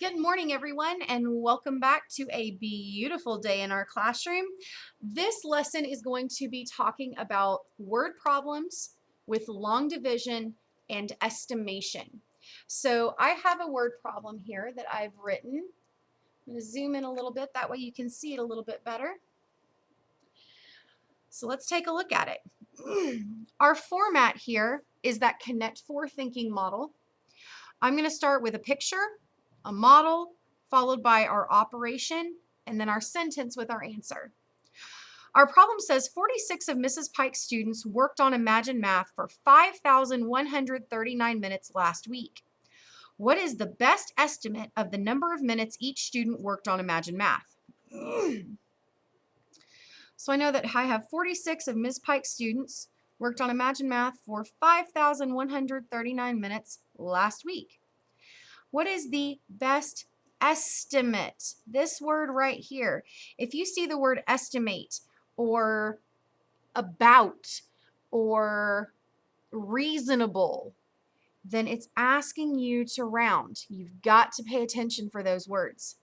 Good morning, everyone, and welcome back to a beautiful day in our classroom. This lesson is going to be talking about word problems with long division and estimation. So I have a word problem here that I've written. I'm going to zoom in a little bit, that way you can see it a little bit better. So let's take a look at it. Our format here is that Connect 4 thinking model. I'm going to start with a picture, a model, followed by our operation, and then our sentence with our answer. Our problem says 46 of Mrs. Pike's students worked on Imagine Math for 5,139 minutes last week. What is the best estimate of the number of minutes each student worked on Imagine Math? So I know that I have 46 of Ms. Pike's students worked on Imagine Math for 5,139 minutes last week. What is the best estimate? This word right here. If you see the word estimate or about or reasonable, then it's asking you to round. You've got to pay attention for those words.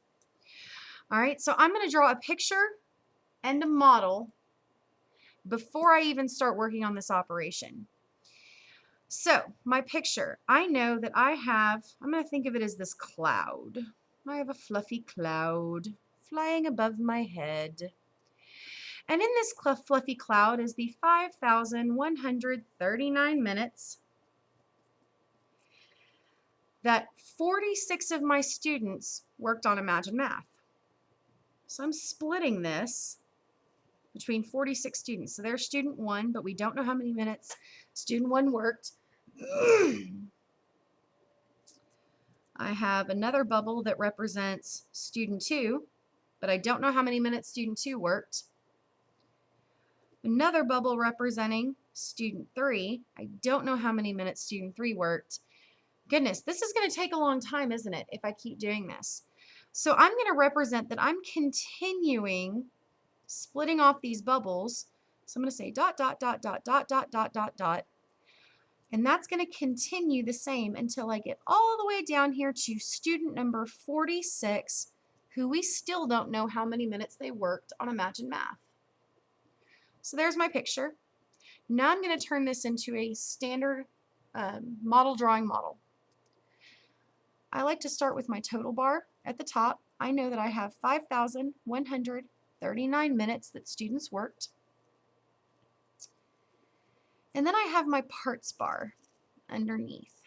All right, so I'm going to draw a picture and a model before I even start working on this operation. So my picture, I know that I'm going to think of it as this cloud. I have a fluffy cloud flying above my head. And in this fluffy cloud is the 5,139 minutes that 46 of my students worked on Imagine Math. So I'm splitting this between 46 students. So there's student 1, but we don't know how many minutes student 1 worked. I have another bubble that represents student 2, but I don't know how many minutes student 2 worked. Another bubble representing student 3. I don't know how many minutes student 3 worked. Goodness, this is going to take a long time, isn't it, if I keep doing this? So I'm going to represent that I'm continuing splitting off these bubbles. So I'm going to say dot, dot, dot, dot, dot, dot, dot, dot, dot. And that's going to continue the same until I get all the way down here to student number 46, who we still don't know how many minutes they worked on Imagine Math. So there's my picture. Now I'm going to turn this into a standard model drawing model. I like to start with my total bar at the top. I know that I have 5,139 minutes that students worked. And then I have my parts bar underneath.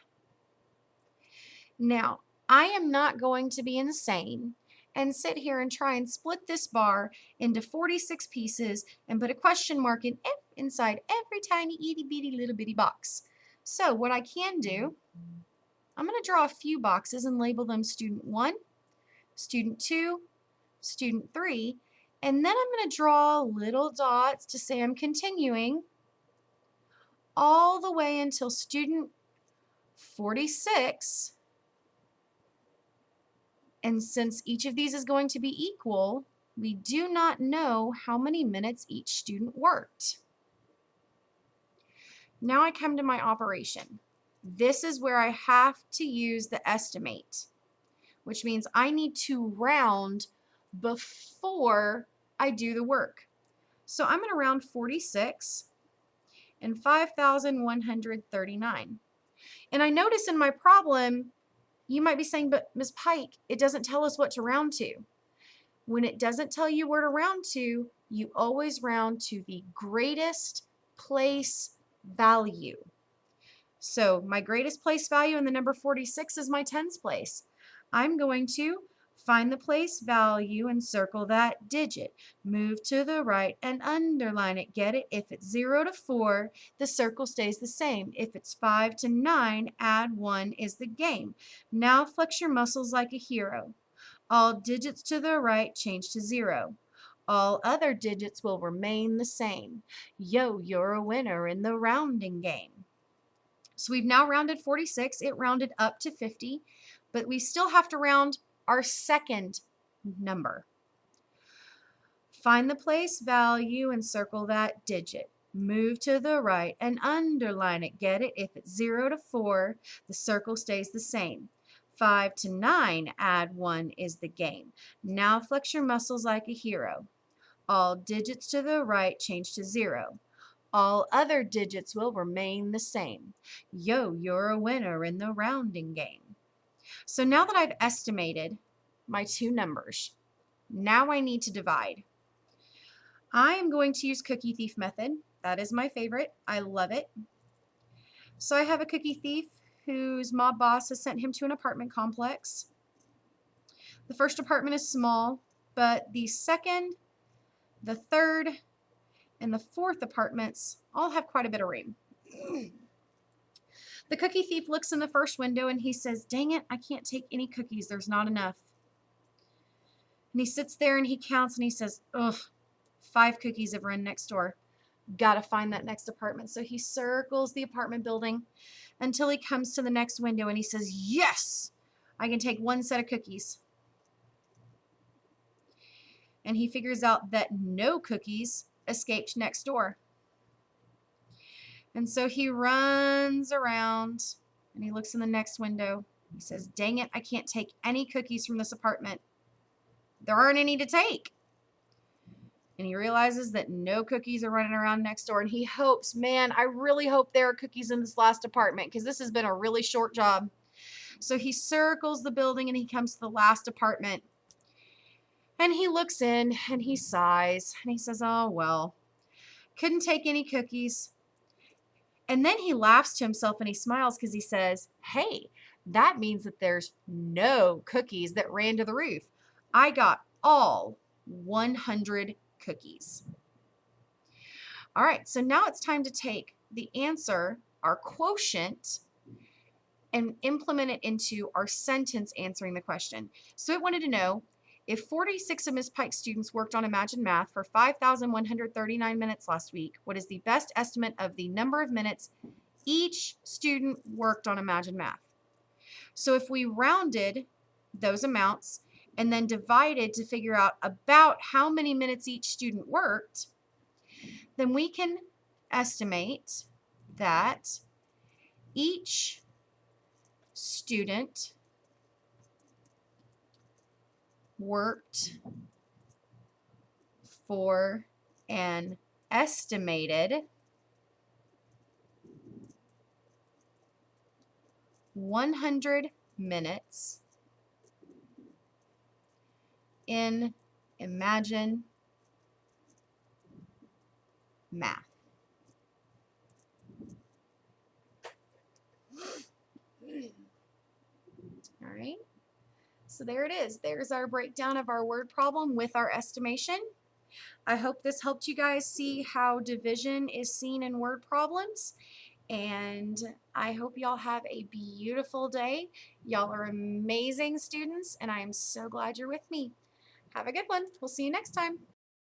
Now, I am not going to be insane and sit here and try and split this bar into 46 pieces and put a question mark inside every tiny itty bitty little bitty box. So what I can do, I'm going to draw a few boxes and label them student 1, student 2, student 3, and then I'm going to draw little dots to say I'm continuing all the way until student 46. And since each of these is going to be equal, we do not know how many minutes each student worked. Now I come to my operation. This is where I have to use the estimate, which means I need to round before I do the work. So I'm going to round 46 and 5,139. And I notice in my problem, you might be saying, but Ms. Pike, it doesn't tell us what to round to. When it doesn't tell you where to round to, you always round to the greatest place value. So my greatest place value in the number 46 is my tens place. I'm going to find the place value and circle that digit. Move to the right and underline it. Get it? If it's 0 to 4, the circle stays the same. If it's 5 to 9, add 1 is the game. Now flex your muscles like a hero. All digits to the right change to 0. All other digits will remain the same. Yo, you're a winner in the rounding game. So we've now rounded 46. It rounded up to 50, but we still have to round our second number. Find the place value and circle that digit. Move to the right and underline it. Get it? If it's 0 to 4, the circle stays the same. 5 to 9, add 1 is the game. Now flex your muscles like a hero. All digits to the right change to 0. All other digits will remain the same. Yo, you're a winner in the rounding game. So now that I've estimated my two numbers, now I need to divide. I am going to use cookie thief method. That is my favorite. I love it. So I have a cookie thief whose mob boss has sent him to an apartment complex. The first apartment is small, but the second, the third, and the fourth apartments all have quite a bit of room. The cookie thief looks in the first window and he says, dang it, I can't take any cookies. There's not enough. And he sits there and he counts and he says, ugh, 5 cookies have run next door. Gotta find that next apartment. So he circles the apartment building until he comes to the next window and he says, yes, I can take 1 set of cookies. And he figures out that no cookies escaped next door. And so he runs around and he looks in the next window. He says, dang it, I can't take any cookies from this apartment. There aren't any to take. And he realizes that no cookies are running around next door. And he hopes, man, I really hope there are cookies in this last apartment because this has been a really short job. So he circles the building and he comes to the last apartment. And he looks in and he sighs and he says, oh, well, couldn't take any cookies. And then he laughs to himself and he smiles because he says, hey, that means that there's no cookies that ran to the roof. I got all 100 cookies. All right, so now it's time to take the answer, our quotient, and implement it into our sentence answering the question. So it wanted to know, if 46 of Ms. Pike's students worked on Imagine Math for 5,139 minutes last week, what is the best estimate of the number of minutes each student worked on Imagine Math? So if we rounded those amounts and then divided to figure out about how many minutes each student worked, then we can estimate that each student worked for an estimated 100 minutes in Imagine Math. All right. So there it is. There's our breakdown of our word problem with our estimation. I hope this helped you guys see how division is seen in word problems. And I hope y'all have a beautiful day. Y'all are amazing students, and I am so glad you're with me. Have a good one. We'll see you next time.